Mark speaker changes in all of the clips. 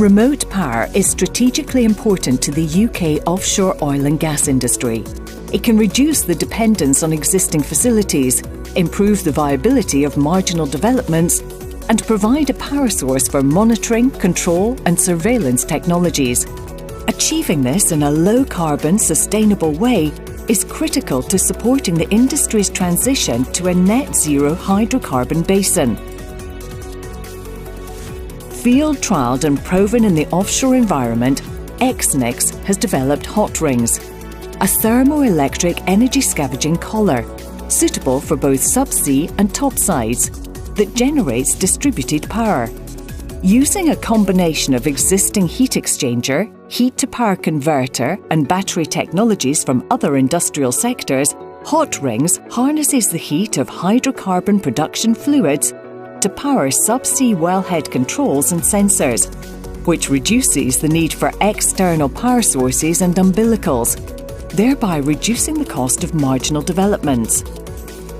Speaker 1: Remote power is strategically important to the UK offshore oil and gas industry. It can reduce the dependence on existing facilities, improve the viability of marginal developments, and provide a power source for monitoring, control, and surveillance technologies. Achieving this in a low-carbon, sustainable way is critical to supporting the industry's transition to a net-zero hydrocarbon basin. Field-trialled and proven in the offshore environment, Xnix has developed Hot Rings, a thermoelectric energy-scavenging collar, suitable for both subsea and topsides, that generates distributed power. Using a combination of existing heat exchanger, heat-to-power converter and battery technologies from other industrial sectors, Hot Rings harnesses the heat of hydrocarbon production fluids to power subsea wellhead controls and sensors, which reduces the need for external power sources and umbilicals, thereby reducing the cost of marginal developments.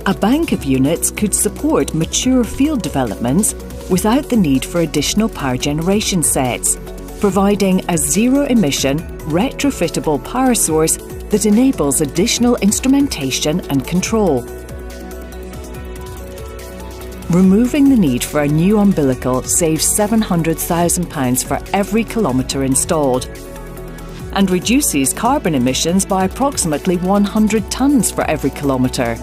Speaker 1: A bank of units could support mature field developments without the need for additional power generation sets, providing a zero-emission, retrofittable power source that enables additional instrumentation and control. Removing the need for a new umbilical saves £700,000 for every kilometre installed, and reduces carbon emissions by approximately 100 tonnes for every kilometre.